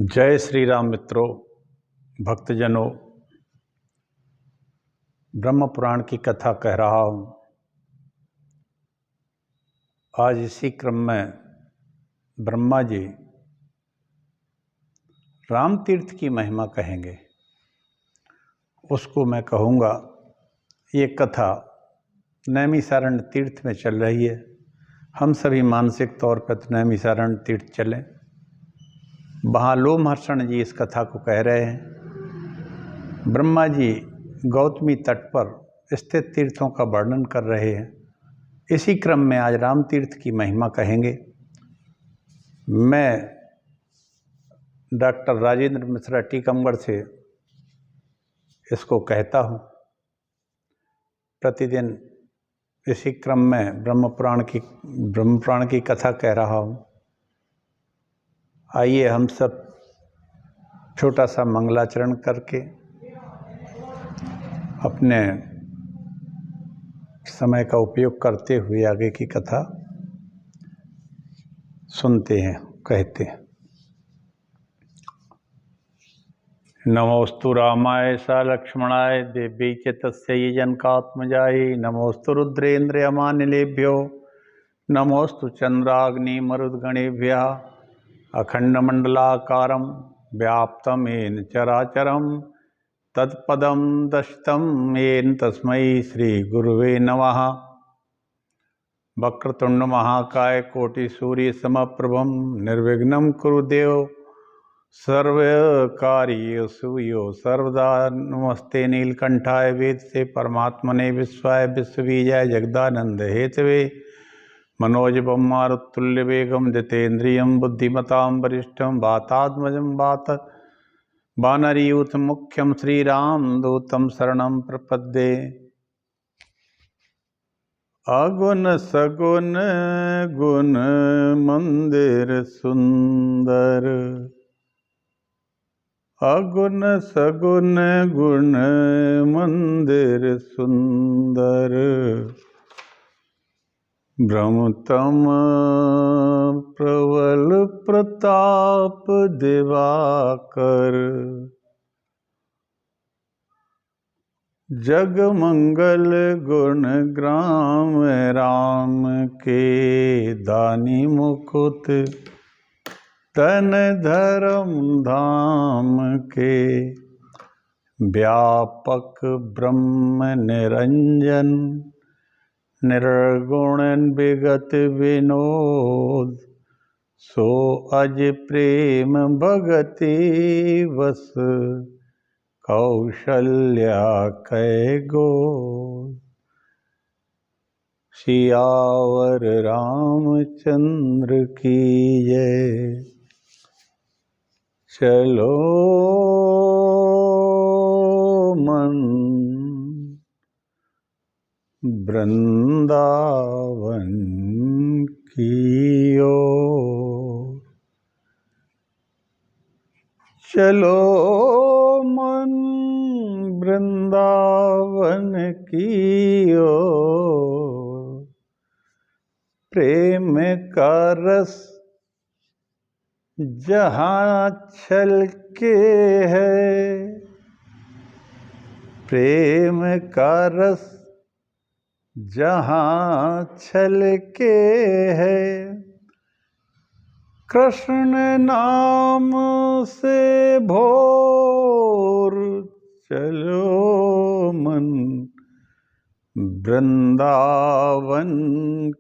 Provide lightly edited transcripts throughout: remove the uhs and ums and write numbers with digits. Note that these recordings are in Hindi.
जय श्री राम मित्रों, भक्तजनों। ब्रह्म पुराण की कथा कह रहा हूँ। आज इसी क्रम में ब्रह्मा जी राम तीर्थ की महिमा कहेंगे। उसको मैं कहूँगा, ये कथा नैमिषारण्य तीर्थ में चल रही है। हम सभी मानसिक तौर पर तो नैमिषारण्य तीर्थ चलें। वहाँ लोमहर्षण जी इस कथा को कह रहे हैं। ब्रह्मा जी गौतमी तट पर स्थित तीर्थों का वर्णन कर रहे हैं। इसी क्रम में आज राम तीर्थ की महिमा कहेंगे। मैं डॉक्टर राजेंद्र मिश्रा टीकमगढ़ से इसको कहता हूँ। प्रतिदिन इसी क्रम में ब्रह्म पुराण की कथा कह रहा हूँ। आइए हम सब छोटा सा मंगलाचरण करके अपने समय का उपयोग करते हुए आगे की कथा सुनते हैं, कहते हैं। नमोस्तु रामाय स लक्ष्मणाय देव्यै च तस्यै जनकात्मजायै नमोस्तु रुद्रेन्द्रयमानिलेभ्यो नमोस्तु चन्द्राग्निमरुद्गणेभ्यः अखण्डमण्डलाकारं व्याप्तं येन चराचरं तत्पदं दर्शितं येन तस्मै श्रीगुरुवे नमः। वक्रतुण्ड महाकाय कोटिसूर्यसमप्रभं निर्विघ्नं कुरु देव सर्वकार्येषु यो सर्वदा। नमस्ते नीलकंठाय वेदसे परमात्मने विश्वाय विश्वबीजाय जगदानंद हेतवे मनोजवं मारुततुल्यवेगं जितेन्द्रियं बुद्धिमतां वरिष्ठं वातात्मजं वानरयूथ मुख्यं श्रीरामदूतं शरणं प्रपद्ये। अगुण सगुण गुण मंदिर सुंदर, अगुण सगुण गुण मंदिर सुंदर। ब्रह्मतम प्रबल प्रताप दिवाकर, जग मंगल गुण ग्राम राम के। दानी मुकुट तन धर्म धाम के, व्यापक ब्रह्म निरंजन निर्गुण विगत विनोद। सो अज प्रेम भगति वस, कौशल्या कै गोद। सियावर रामचंद्र की जय। चलो मन वृंदावन की ओर, चलो मन वृंदावन की ओर। प्रेम का रस जहाँ छलके है, प्रेम का रस जहाँ छलके है। कृष्ण नाम से भोर, चलो मन वृंदावन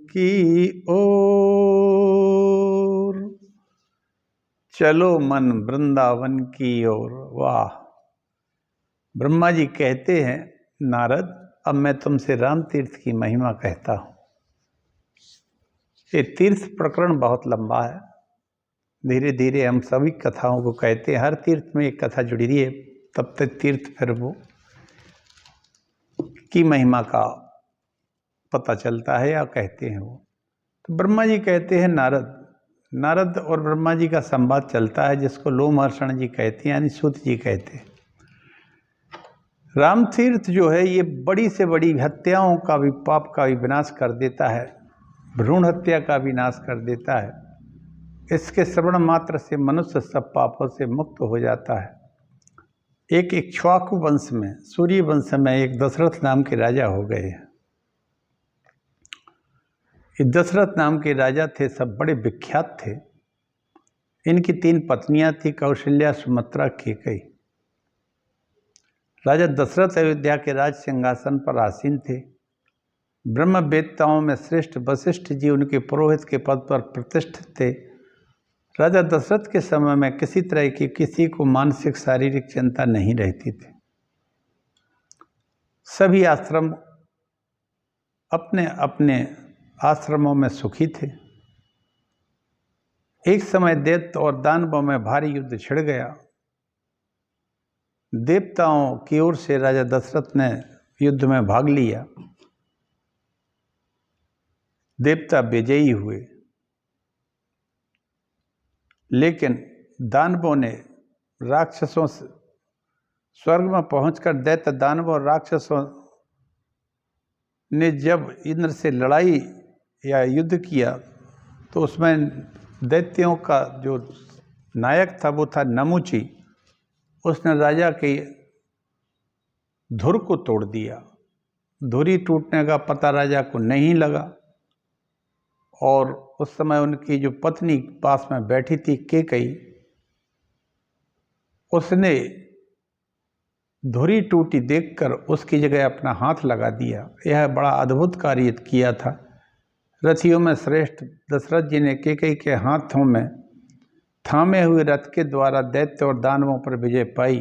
की ओर। चलो मन वृंदावन की ओर। वाह! ब्रह्मा जी कहते हैं, नारद अब मैं तुमसे राम तीर्थ की महिमा कहता हूँ। ये तीर्थ प्रकरण बहुत लंबा है। धीरे धीरे हम सभी कथाओं को कहते हैं। हर तीर्थ में एक कथा जुड़ी रही है, तब तक तीर्थ फिर वो की महिमा का पता चलता है या कहते हैं वो। तो ब्रह्मा जी कहते हैं, नारद और ब्रह्मा जी का संवाद चलता है, जिसको लोमहर्षण जी कहते हैं, यानी सूत जी कहते हैं। राम तीर्थ जो है ये बड़ी से बड़ी हत्याओं का भी, पाप का भी विनाश कर देता है, भ्रूण हत्या का भी नाश कर देता है। इसके श्रवण मात्र से मनुष्य सब पापों से मुक्त हो जाता है। एक इक्ष्वाकु वंश में, सूर्य वंश में एक दशरथ नाम के राजा हो गए हैं। ये दशरथ नाम के राजा थे, सब बड़े विख्यात थे। इनकी 3 पत्नियां थी, कौशल्या, सुमित्रा, कैकेयी। राजा दशरथ अयोध्या के राज सिंहासन पर आसीन थे। ब्रह्मवेत्ताओं में श्रेष्ठ वशिष्ठ जी उनके पुरोहित के पद पर प्रतिष्ठित थे। राजा दशरथ के समय में किसी तरह की किसी को मानसिक शारीरिक चिंता नहीं रहती थी। सभी आश्रम अपने अपने आश्रमों में सुखी थे। एक समय दैत्य और दानवों में भारी युद्ध छिड़ गया। देवताओं की ओर से राजा दशरथ ने युद्ध में भाग लिया। देवता विजयी हुए, लेकिन दानवों ने राक्षसों से स्वर्ग में पहुंचकर दैत्य दानवों और राक्षसों ने जब इंद्र से लड़ाई या युद्ध किया तो उसमें दैत्यों का जो नायक था वो था नमुची। उसने राजा के धुर को तोड़ दिया। धुरी टूटने का पता राजा को नहीं लगा और उस समय उनकी जो पत्नी पास में बैठी थी कैकेयी, उसने धुरी टूटी देखकर उसकी जगह अपना हाथ लगा दिया। यह बड़ा अद्भुत कार्य किया था। रथियों में श्रेष्ठ दशरथ जी ने कैकेयी के हाथों में थामे हुए रथ के द्वारा दैत्य और दानवों पर विजय पाई।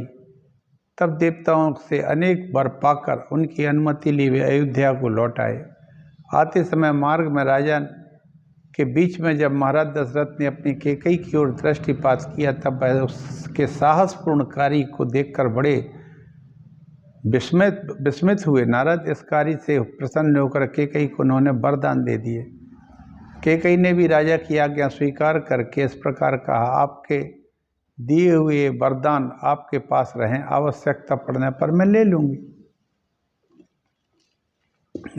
तब देवताओं से अनेक वर पाकर उनकी अनुमति लिए वे अयोध्या को लौट आए। आते समय मार्ग में राजा के बीच में जब महाराज दशरथ ने अपनी कैकेयी की ओर दृष्टिपात किया, तब उसके साहसपूर्ण कार्य को देखकर बड़े विस्मित हुए। नारद इस कार्य से प्रसन्न होकर कैकेयी को उन्होंने वरदान दे दिए। कैकेयी ने भी राजा की आज्ञा स्वीकार करके इस प्रकार कहा, आपके दिए हुए वरदान आपके पास रहें, आवश्यकता पड़ने पर मैं ले लूंगी।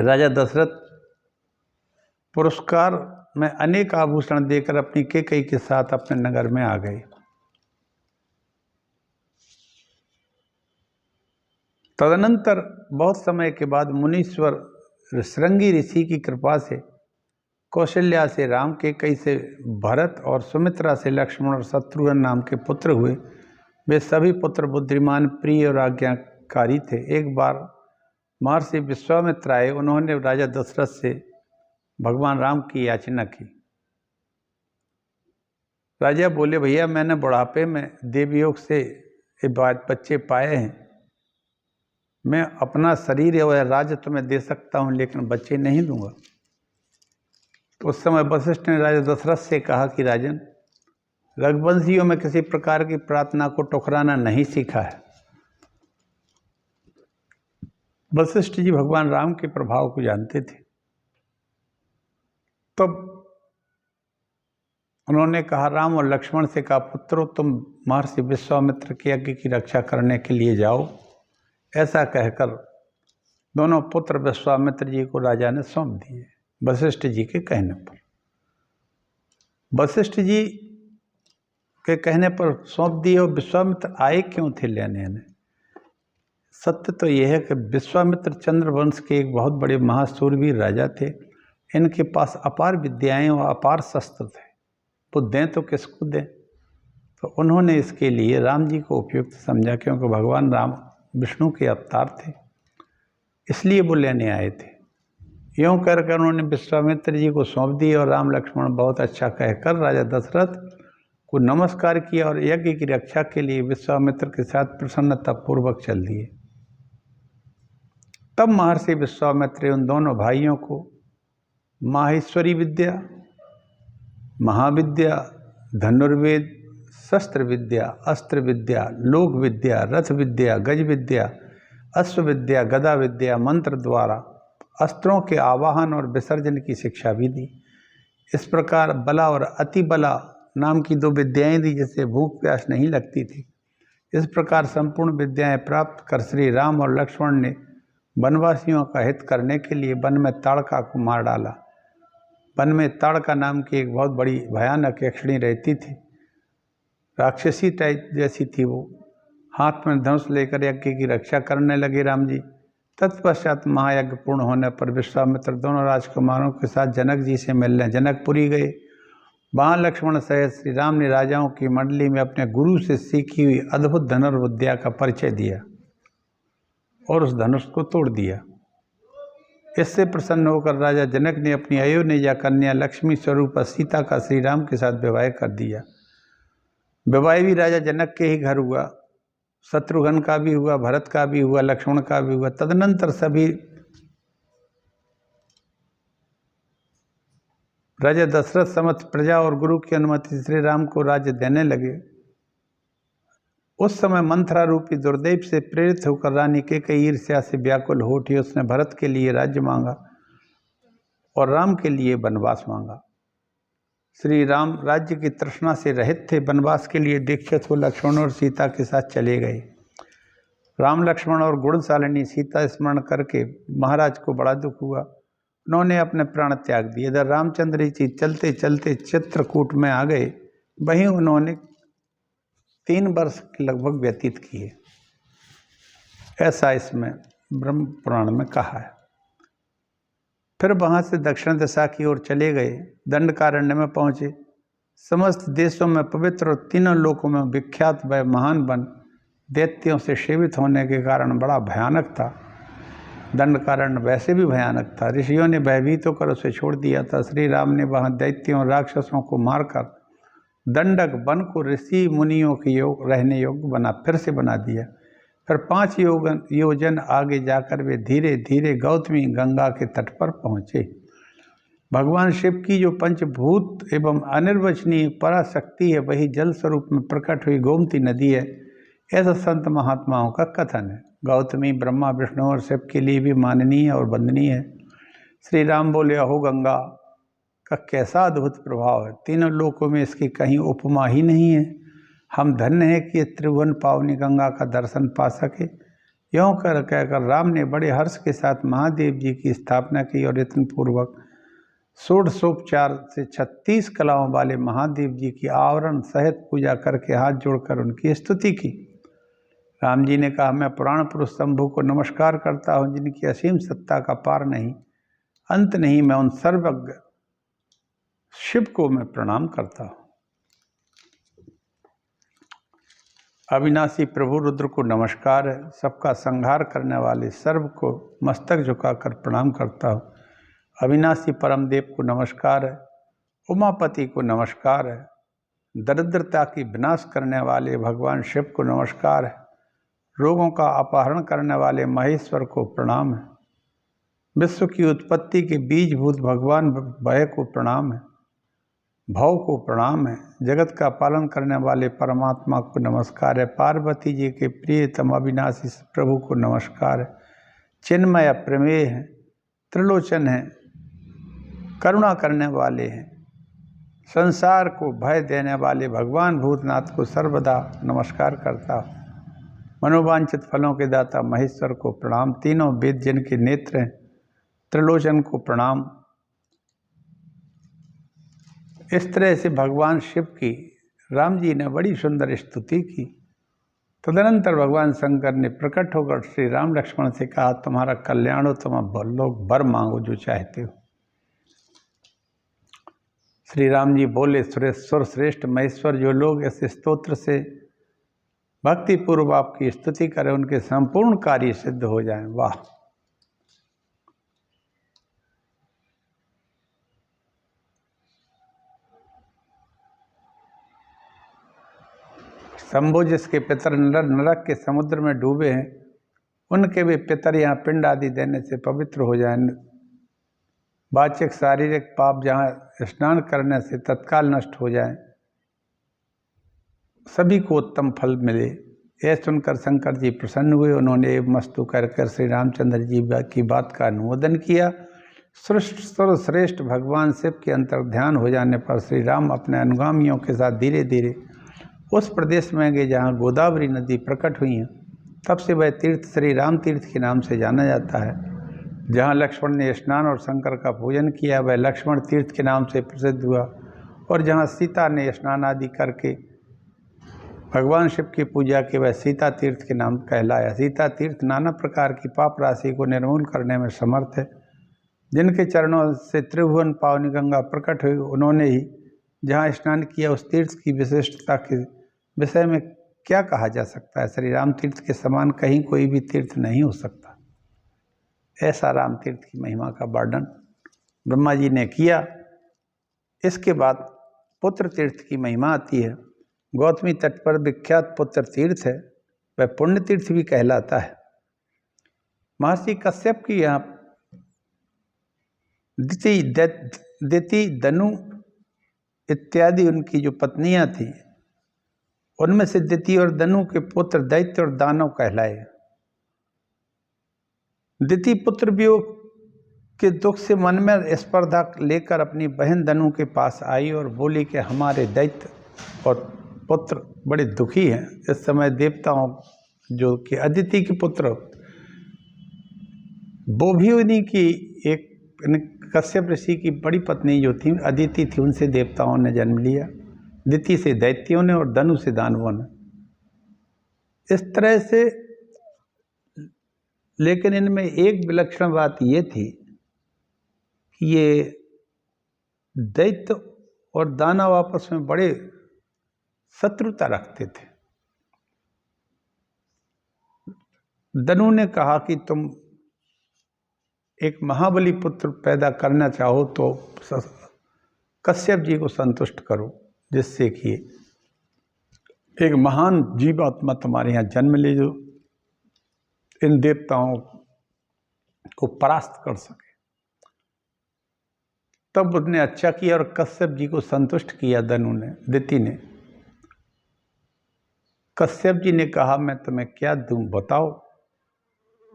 राजा दशरथ पुरस्कार में अनेक आभूषण देकर अपनी कैकेयी के साथ अपने नगर में आ गए। तदनंतर बहुत समय के बाद मुनीश्वर श्रृंगी ऋषि की कृपा से कौशल्या से राम, कैकेयी से भरत और सुमित्रा से लक्ष्मण और शत्रुघ्न नाम के पुत्र हुए। वे सभी पुत्र बुद्धिमान, प्रिय और आज्ञाकारी थे। एक बार महर्षि विश्वामित्र आए। उन्होंने राजा दशरथ से भगवान राम की याचना की। राजा बोले, भैया मैंने बुढ़ापे में देवयोग से ये बच्चे पाए हैं। मैं अपना शरीर और राज्य तुम्हें दे सकता हूँ, लेकिन बच्चे नहीं दूंगा। तो उस समय वशिष्ठ ने राजा दशरथ से कहा कि राजन, रघुवंशियों में किसी प्रकार की प्रार्थना को ठुकराना नहीं सीखा है। वशिष्ठ जी भगवान राम के प्रभाव को जानते थे। तब उन्होंने कहा, राम और लक्ष्मण से कहा, पुत्रों तुम महर्षि विश्वामित्र के यज्ञ की रक्षा करने के लिए जाओ। ऐसा कहकर दोनों पुत्र विश्वामित्र जी को राजा ने सौंप दिए वशिष्ठ जी के कहने पर। वशिष्ठ जी के कहने पर सौंप दिए। और विश्वामित्र आए क्यों थे लेने ने? सत्य तो यह है कि विश्वामित्र चंद्रवंश के एक बहुत बड़े महाशूरवीर राजा थे। इनके पास अपार विद्याएं और अपार शस्त्र थे। वो दें तो किसको दें? तो उन्होंने इसके लिए राम जी को उपयुक्त समझा, क्योंकि भगवान राम विष्णु के अवतार थे, इसलिए वो लेने आए थे। यूँ कर उन्होंने विश्वामित्र जी को सौंप दिए और राम लक्ष्मण बहुत अच्छा कहकर राजा दशरथ को नमस्कार किया और यज्ञ की रक्षा के लिए विश्वामित्र के साथ प्रसन्नतापूर्वक चल दिए। तब महर्षि विश्वामित्र उन दोनों भाइयों को माहेश्वरी विद्या, महाविद्या, धनुर्वेद, शस्त्र विद्या, अस्त्र विद्या, लोक विद्या, रथ विद्या, गज विद्या, अश्व विद्या, गदा विद्या, मंत्र द्वारा अस्त्रों के आवाहन और विसर्जन की शिक्षा भी दी। इस प्रकार बला और अति बला नाम की 2 विद्याएं दी, जिससे भूख प्यास नहीं लगती थी। इस प्रकार संपूर्ण विद्याएं प्राप्त कर श्री राम और लक्ष्मण ने वनवासियों का हित करने के लिए वन में ताड़का को मार डाला। वन में ताड़का नाम की एक बहुत बड़ी भयानक यक्षिणी रहती थी, राक्षसी टाइप जैसी थी वो। हाथ में धनुष लेकर यज्ञ की रक्षा करने लगे राम जी। तत्पश्चात महायज्ञ पूर्ण होने पर विश्वामित्र दोनों राजकुमारों के साथ जनक जी से मिलने जनकपुरी गए। वहाँ लक्ष्मण सहित श्री राम ने राजाओं की मंडली में अपने गुरु से सीखी हुई अद्भुत धनुर्विद्या का परिचय दिया और उस धनुष को तोड़ दिया। इससे प्रसन्न होकर राजा जनक ने अपनी अयोनिजा कन्या लक्ष्मी स्वरूप सीता का श्री राम के साथ विवाह कर दिया। विवाह भी राजा जनक के ही घर हुआ, शत्रुघ्न का भी हुआ, भरत का भी हुआ, लक्ष्मण का भी हुआ। तदनंतर सभी राजा दशरथ समस्त प्रजा और गुरु की अनुमति श्री राम को राज्य देने लगे। उस समय मंथरा रूपी दुर्दैव से प्रेरित होकर रानी कैकेयी ईर्ष्या से व्याकुल हो उठी। उसने भरत के लिए राज्य मांगा और राम के लिए वनवास मांगा। श्री राम राज्य की तृष्णा से रहित थे, वनवास के लिए दीक्षित हो लक्ष्मण और सीता के साथ चले गए। राम लक्ष्मण और गुणशालिनी सीता स्मरण करके महाराज को बड़ा दुख हुआ, उन्होंने अपने प्राण त्याग दिए। इधर रामचंद्र जी चलते चलते चित्रकूट में आ गए, वहीं उन्होंने 3 वर्ष लगभग व्यतीत किए, ऐसा इसमें ब्रह्म पुराण में कहा है। फिर वहाँ से दक्षिण दिशा की ओर चले गए, दंडकारण्य में पहुँचे। समस्त देशों में पवित्र और तीनों लोकों में विख्यात वह महान वन दैत्यों से सेवित होने के कारण बड़ा भयानक था। दंडकारण्य वैसे भी भयानक था, ऋषियों ने भयभीत होकर उसे छोड़ दिया था। श्री राम ने वहाँ दैत्यों और राक्षसों को मारकर दंडक वन को ऋषि मुनियों के रहने योग्य फिर से बना दिया। फिर 5 योजन आगे जाकर वे धीरे धीरे गौतमी गंगा के तट पर पहुँचे। भगवान शिव की जो पंचभूत एवं अनिर्वचनीय पराशक्ति है, वही जल स्वरूप में प्रकट हुई गोमती नदी है, ऐसा संत महात्माओं का कथन है। गौतमी ब्रह्मा विष्णु और शिव के लिए भी माननीय और वंदनीय है। श्री राम बोले, अहो गंगा का कैसा अद्भुत प्रभाव है, तीनों लोकों में इसकी कहीं उपमा ही नहीं है। हम धन्य हैं कि त्रिभुवन पावनी गंगा का दर्शन पा सके। यों कहकर राम ने बड़े हर्ष के साथ महादेव जी की स्थापना की और यत्नपूर्वक षोडशोपचार से 36 कलाओं वाले महादेव जी की आवरण सहित पूजा करके हाथ जोड़कर उनकी स्तुति की। राम जी ने कहा, मैं पुराण पुरुष शंभु को नमस्कार करता हूँ, जिनकी असीम सत्ता का पार नहीं, अंत नहीं। मैं उन सर्वज्ञ शिव को मैं प्रणाम करता हूँ। अविनाशी प्रभु रुद्र को नमस्कार है, सबका संहार करने वाले सर्व को मस्तक झुकाकर प्रणाम करता हूँ। अविनाशी परम देव को नमस्कार है, उमापति को नमस्कार है, दरिद्रता की विनाश करने वाले भगवान शिव को नमस्कार है, रोगों का अपहरण करने वाले महेश्वर को प्रणाम है, विश्व की उत्पत्ति के बीजभूत भगवान भय को प्रणाम है, भव को प्रणाम है, जगत का पालन करने वाले परमात्मा को नमस्कार है, पार्वती जी के प्रियतम अविनाशी प्रभु को नमस्कार है, चिन्मय प्रमेय है, त्रिलोचन है, करुणा करने वाले हैं, संसार को भय देने वाले भगवान भूतनाथ को सर्वदा नमस्कार करता हूँ। मनोवांछित फलों के दाता महेश्वर को प्रणाम, तीनों वेद जिनके नेत्र हैं, त्रिलोचन को प्रणाम। इस तरह से भगवान शिव की राम जी ने बड़ी सुंदर स्तुति की। तदनंतर भगवान शंकर ने प्रकट होकर श्री राम लक्ष्मण से कहा, तुम्हारा कल्याण हो, तुम अब लोग वर मांगो जो चाहते हो। श्री राम जी बोले, सुरेश्वर श्रेष्ठ महेश्वर, जो लोग इस स्तोत्र से भक्ति पूर्व आपकी स्तुति करें, उनके संपूर्ण कार्य सिद्ध हो जाएं। वाह! शंभु जिसके पितर नरक के समुद्र में डूबे हैं, उनके भी पितर यहाँ पिंड आदि देने से पवित्र हो जाएं। वाचिक शारीरिक पाप जहाँ स्नान करने से तत्काल नष्ट हो जाएं, सभी को उत्तम फल मिले। यह सुनकर शंकर जी प्रसन्न हुए। उन्होंने मस्तु कर श्री रामचंद्र जी की बात का अनुमोदन किया। सर्वश्रेष्ठ भगवान शिव के अंतर्ध्यान हो जाने पर श्री राम अपने अनुगामियों के साथ धीरे धीरे उस प्रदेश में गए जहाँ गोदावरी नदी प्रकट हुई है। तब से वह तीर्थ श्री राम तीर्थ के नाम से जाना जाता है। जहाँ लक्ष्मण ने स्नान और शंकर का पूजन किया वह लक्ष्मण तीर्थ के नाम से प्रसिद्ध हुआ, और जहाँ सीता ने स्नान आदि करके भगवान शिव की पूजा की वह सीता तीर्थ के नाम कहलाया। सीता तीर्थ नाना प्रकार की पाप राशि को निर्मूल करने में समर्थ है। जिनके चरणों से त्रिभुवन पावनी गंगा प्रकट हुई, उन्होंने ही जहाँ स्नान किया उस तीर्थ की विशिष्टता के विषय में क्या कहा जा सकता है। श्री राम तीर्थ के समान कहीं कोई भी तीर्थ नहीं हो सकता। ऐसा राम तीर्थ की महिमा का वर्णन ब्रह्मा जी ने किया। इसके बाद पुत्र तीर्थ की महिमा आती है। गौतमी तट पर विख्यात पुत्र तीर्थ है, वह पुण्य तीर्थ भी कहलाता है। महर्षि कश्यप की यहाँ दिति, दनु इत्यादि उनकी जो पत्नियां थीं, उनमें से दिति और दनु के पुत्र दैत्य और दानव कहलाए। दिति पुत्र वियोग के दुख से मन में स्पर्धा लेकर अपनी बहन दनु के पास आई और बोली कि हमारे दैत्य और पुत्र बड़े दुखी हैं। इस समय देवताओं जो कि अदिति के पुत्र, वो भी उन्हीं की एक कश्यप ऋषि की बड़ी पत्नी जो थी अदिति थी, उनसे देवताओं ने जन्म लिया। दिति से दैत्यों ने और दनु से दानवों ने। इस तरह से, लेकिन इनमें एक विलक्षण बात ये थी कि ये दैत्य और दानव आपस में बड़े शत्रुता रखते थे। दनु ने कहा कि तुम एक महाबली पुत्र पैदा करना चाहो तो कश्यप जी को संतुष्ट करो, जिससे कि एक महान जीवात्मा तुम्हारे यहाँ जन्म ले जो इन देवताओं को परास्त कर सके। तब उसने अच्छा किया और कश्यप जी को संतुष्ट किया। दनु ने, दिति ने। कश्यप जी ने कहा मैं तुम्हें क्या दूं, बताओ।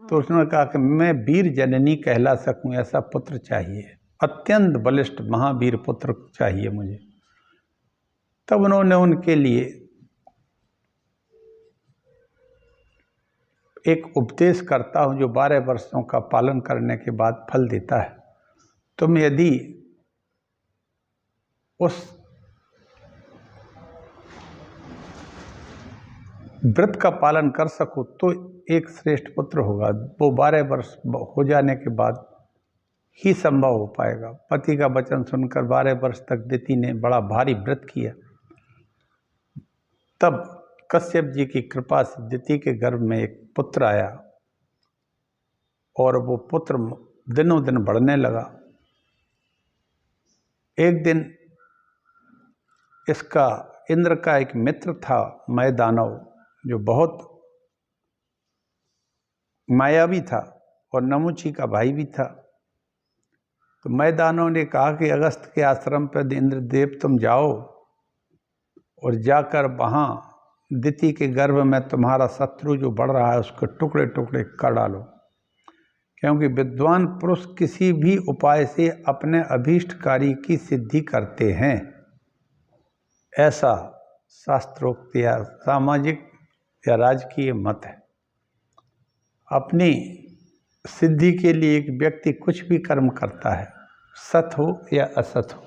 तो उसने कहा कि मैं वीर जननी कहला सकूं ऐसा पुत्र चाहिए, अत्यंत बलिष्ठ महावीर पुत्र चाहिए मुझे। तब उन्होंने उनके लिए एक उपदेश करता हूं जो 12 वर्षों का पालन करने के बाद फल देता है। तुम यदि उस व्रत का पालन कर सको तो एक श्रेष्ठ पुत्र होगा। वो 12 वर्ष हो जाने के बाद ही संभव हो पाएगा। पति का वचन सुनकर 12 वर्ष तक दिति ने बड़ा भारी व्रत किया। तब कश्यप जी की कृपा से दिति के गर्भ में एक पुत्र आया और वो पुत्र दिनों दिन बढ़ने लगा। एक दिन इसका इंद्र का एक मित्र था मय दानव, जो बहुत मायावी था और नमुची का भाई भी था। तो मय दानव ने कहा कि अगस्त के आश्रम पर इंद्रदेव तुम जाओ और जाकर वहाँ दिति के गर्भ में तुम्हारा शत्रु जो बढ़ रहा है उसको टुकड़े टुकड़े कर डालो, क्योंकि विद्वान पुरुष किसी भी उपाय से अपने अभीष्ट कार्य की सिद्धि करते हैं। ऐसा शास्त्रोक्त या सामाजिक या राजकीय मत है। अपनी सिद्धि के लिए एक व्यक्ति कुछ भी कर्म करता है, सत हो या असत हो।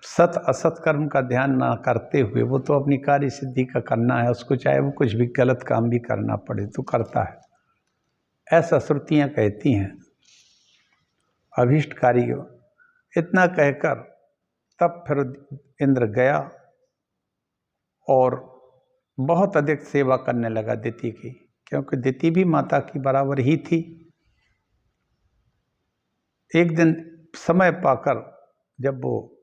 सत असत कर्म का ध्यान ना करते हुए वो तो अपनी कार्य सिद्धि का करना है, उसको चाहे वो कुछ भी गलत काम भी करना पड़े तो करता है, ऐसा श्रुतियाँ कहती हैं। अभीष्ट कार्य इतना कहकर तब फिर इंद्र गया और बहुत अधिक सेवा करने लगा दिति की, क्योंकि दिति भी माता की बराबर ही थी। एक दिन समय पाकर जब वो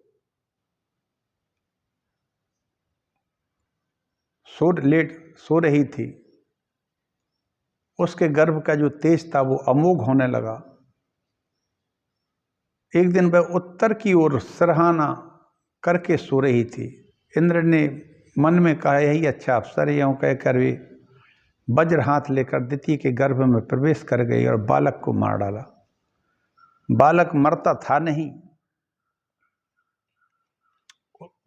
सो रही थी, उसके गर्भ का जो तेज था वो अमोघ होने लगा। एक दिन वह उत्तर की ओर सिरहाना करके सो रही थी। इंद्र ने मन में कहा यही अच्छा अवसर है, यूँ कहकर वे वज्र हाथ लेकर दिति के गर्भ में प्रवेश कर गई और बालक को मार डाला। बालक मरता था नहीं।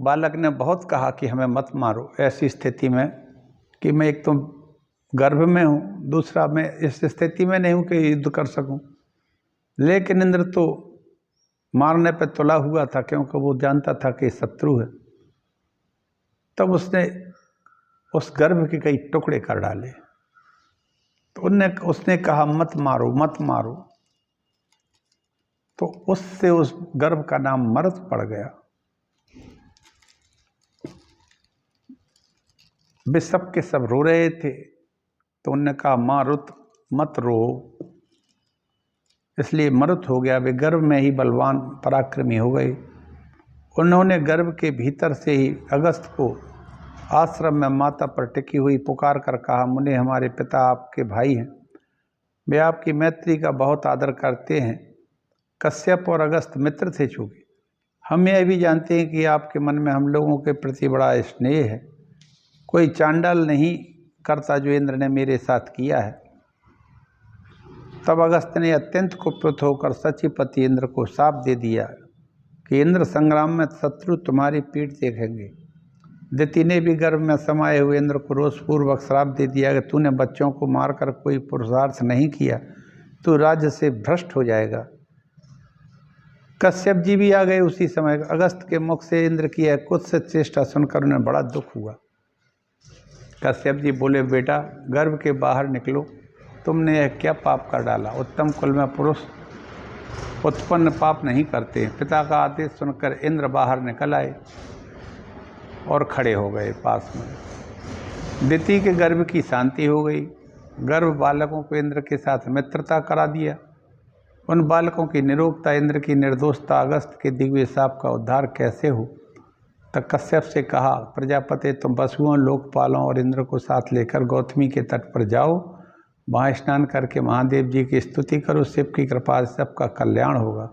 बालक ने बहुत कहा कि हमें मत मारो, ऐसी स्थिति में कि मैं एक तो गर्भ में हूँ, दूसरा मैं इस स्थिति में नहीं हूँ कि युद्ध कर सकूं। लेकिन इंद्र तो मारने पे तुला हुआ था, क्योंकि वो जानता था कि शत्रु है। तब उसने उस गर्भ के कई टुकड़े कर डाले। तो उसने कहा मत मारो मत मारो, तो उससे उस गर्भ का नाम मरुत पड़ गया। वे सब के सब रो रहे थे, तो उन्होंने कहा मारुत मत रो, इसलिए मरुत हो गया। वे गर्भ में ही बलवान पराक्रमी हो गए। उन्होंने गर्भ के भीतर से ही अगस्त को आश्रम में माता पर टिकी हुई पुकार कर कहा, मुने हमारे पिता आपके भाई हैं, वे आपकी मैत्री का बहुत आदर करते हैं। कश्यप और अगस्त मित्र थे, चूंकि हम यह भी जानते हैं कि आपके मन में हम लोगों के प्रति बड़ा स्नेह है। कोई चांडाल नहीं करता जो इंद्र ने मेरे साथ किया है। तब अगस्त ने अत्यंत कुपित होकर सचिपति इंद्र को शाप दे दिया कि इंद्र संग्राम में शत्रु तुम्हारी पीठ देखेंगे। दिति ने भी गर्भ में समाये हुए इंद्र को रोषपूर्वक श्राप दे दिया कि तूने बच्चों को मारकर कोई पुरुषार्थ नहीं किया, तू राज्य से भ्रष्ट हो जाएगा। कश्यप जी भी आ गए उसी समय। अगस्त के मुख से इंद्र की यह कुत्सित चेष्टा सुनकर उन्हें बड़ा दुख हुआ। कश्यप जी बोले, बेटा गर्भ के बाहर निकलो, तुमने यह क्या पाप कर डाला। उत्तम कुल में पुरुष उत्पन्न पाप नहीं करते। पिता का आदेश सुनकर इंद्र बाहर निकल आए और खड़े हो गए पास में। दिति के गर्भ की शांति हो गई। गर्भ बालकों को इंद्र के साथ मित्रता करा दिया। उन बालकों की निरोगता, इंद्र की निर्दोषता, अगस्त के दिव्य शाप का उद्धार कैसे हो। तब कश्यप से कहा, प्रजापति तुम पशुओं, लोकपालों और इंद्र को साथ लेकर गौतमी के तट पर जाओ, वहाँ स्नान करके महादेव जी की स्तुति करो। शिव की कृपा से सबका कल्याण होगा,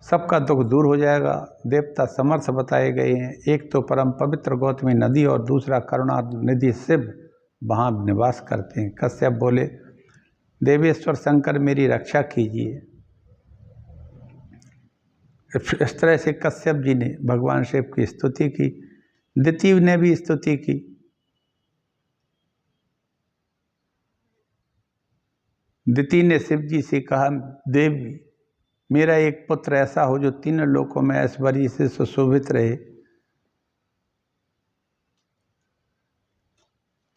सबका दुख दूर हो जाएगा। देवता समर्थ बताए गए हैं, एक तो परम पवित्र गौतमी नदी और दूसरा करुणा निधि शिव वहाँ निवास करते हैं। कश्यप बोले, देवेश्वर शंकर मेरी रक्षा कीजिए। इस तरह से कश्यप जी ने भगवान शिव की स्तुति की। दिति ने भी स्तुति की। दिति ने शिव जी से कहा, देवी मेरा एक पुत्र ऐसा हो जो तीनों लोकों में ऐश्वर्य से सुशोभित रहे।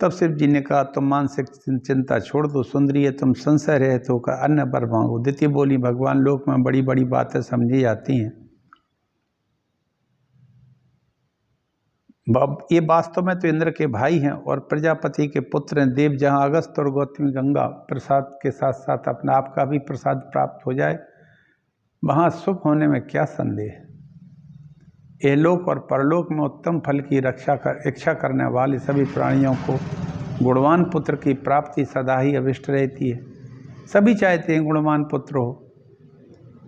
तब शिव जी ने कहा, तुम मानसिक चिंता छोड़ दो, सुंदरी है तुम संशय रहित होकर अन्य वर मांगो। दिति बोली, भगवान लोक में बड़ी बड़ी बातें समझी जाती हैं, ये वास्तव में तो इंद्र के भाई हैं और प्रजापति के पुत्र हैं। देव जहाँ अगस्त और गौतमी गंगा प्रसाद के साथ साथ अपना आप का भी प्रसाद प्राप्त हो जाए, वहाँ सुख होने में क्या संदेह। एलोक और परलोक में उत्तम फल की इच्छा करने वाले सभी प्राणियों को गुणवान पुत्र की प्राप्ति सदा ही अभिष्ट रहती है। सभी चाहते हैं गुणवान पुत्र हो।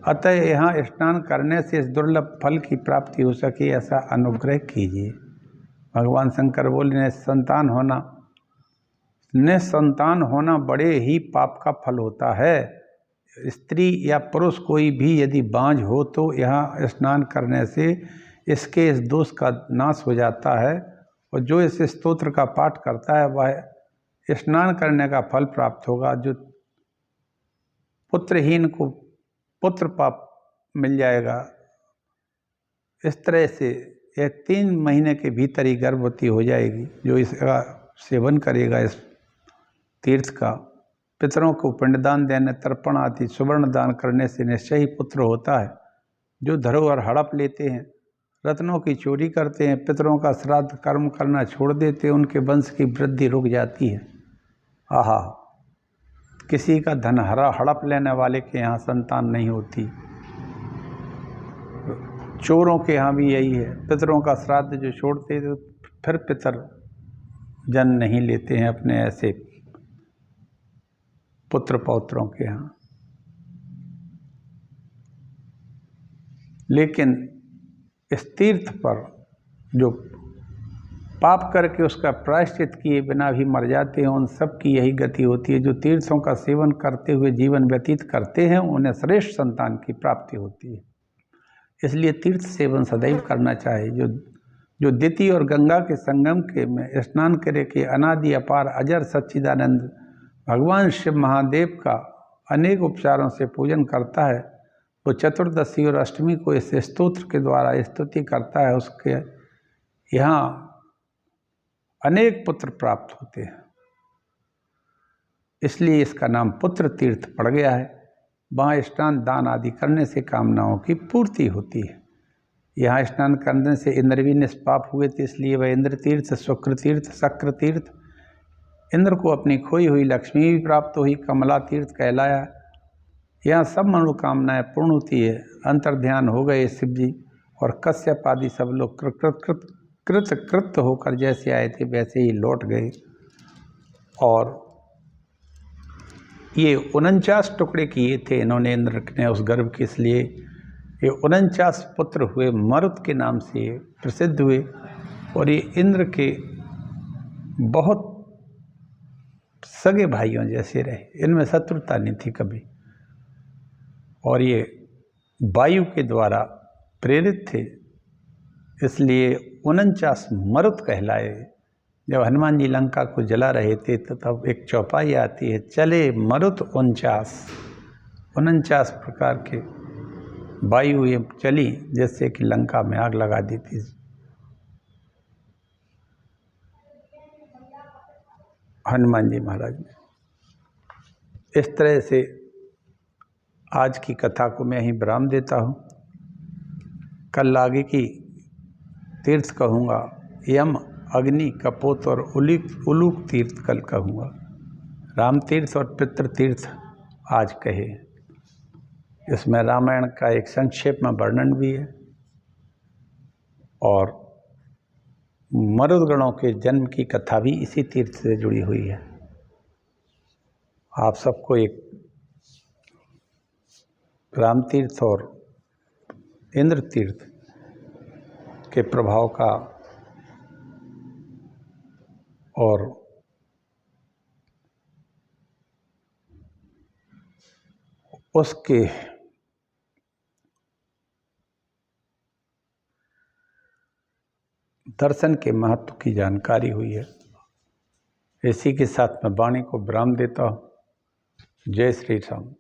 अतः यहाँ स्नान करने से इस दुर्लभ फल की प्राप्ति हो सके, ऐसा अनुग्रह कीजिए। भगवान शंकर बोले, निसंतान होना बड़े ही पाप का फल होता है। स्त्री या पुरुष कोई भी यदि बांझ हो तो यहाँ स्नान करने से इसके इस दोष का नाश हो जाता है, और जो इस स्तोत्र का पाठ करता है वह स्नान करने का फल प्राप्त होगा। जो पुत्रहीन को पुत्र पाप मिल जाएगा। इस तरह से यह 3 महीने के भीतर ही गर्भवती हो जाएगी जो इसका सेवन करेगा इस तीर्थ का। पितरों को पिंडदान देने, तर्पण आदि सुवर्ण दान करने से निश्चय ही पुत्र होता है। जो धरोहर हड़प लेते हैं, रत्नों की चोरी करते हैं, पितरों का श्राद्ध कर्म करना छोड़ देते हैं, उनके वंश की वृद्धि रुक जाती है। आहा, किसी का धन हड़प लेने वाले के यहाँ संतान नहीं होती। चोरों के यहाँ भी यही है। पितरों का श्राद्ध जो छोड़ते तो फिर पितर जन्म नहीं लेते हैं अपने ऐसे पुत्र पौत्रों के यहाँ। लेकिन इस तीर्थ पर जो पाप करके उसका प्रायश्चित किए बिना भी मर जाते हैं, उन सब की यही गति होती है। जो तीर्थों का सेवन करते हुए जीवन व्यतीत करते हैं, उन्हें श्रेष्ठ संतान की प्राप्ति होती है। इसलिए तीर्थ सेवन सदैव करना चाहिए। जो जो दिति और गंगा के संगम के में स्नान करे कि अनादि अपार अजर सच्चिदानंद भगवान शिव महादेव का अनेक उपचारों से पूजन करता है, वो चतुर्दशी और अष्टमी को इस स्तोत्र के द्वारा स्तुति करता है, उसके यहाँ अनेक पुत्र प्राप्त होते हैं। इसलिए इसका नाम पुत्र तीर्थ पड़ गया है। वहाँ स्नान दान आदि करने से कामनाओं की पूर्ति होती है। यहाँ स्नान करने से इंद्र भी निष्पाप हुए थे, इसलिए वह इंद्र तीर्थ, शुक्र तीर्थ, शक्र तीर्थ, इंद्र को अपनी खोई हुई लक्ष्मी भी प्राप्त हुई, कमला तीर्थ कहलाया। यहाँ सब मनोकामनाएं पूर्ण होती है। अंतर्ध्यान हो गए शिव जी और कश्यप आदि सब लोग कृत होकर जैसे आए थे वैसे ही लौट गए। और ये 49 टुकड़े किए थे इन्होंने इंद्र ने उस गर्भ के, इसलिए ये 49 पुत्र हुए, मरुत के नाम से प्रसिद्ध हुए। और ये इंद्र के बहुत सगे भाइयों जैसे रहे, इनमें शत्रुता नहीं थी कभी। और ये वायु के द्वारा प्रेरित थे, इसलिए 49 मरुत कहलाए। जब हनुमान जी लंका को जला रहे थे तो तब एक चौपाई आती है, चले मरुत 49 प्रकार के वायु ये चली जैसे कि लंका में आग लगा दी थी। हनुमान जी महाराज ने। इस तरह से आज की कथा को मैं ही विराम देता हूँ। कल आगे की तीर्थ कहूँगा, यम, अग्नि, कपोत और उलूक तीर्थ कल कहूँगा। राम तीर्थ और पितृ तीर्थ आज कहे। इसमें रामायण का एक संक्षेप में वर्णन भी है और मरुदगणों के जन्म की कथा भी इसी तीर्थ से जुड़ी हुई है। आप सबको एक राम तीर्थ और इंद्र तीर्थ के प्रभाव का और उसके दर्शन के महत्व की जानकारी हुई है। इसी के साथ मैं वाणी को विराम देता हूँ। जय श्री राम।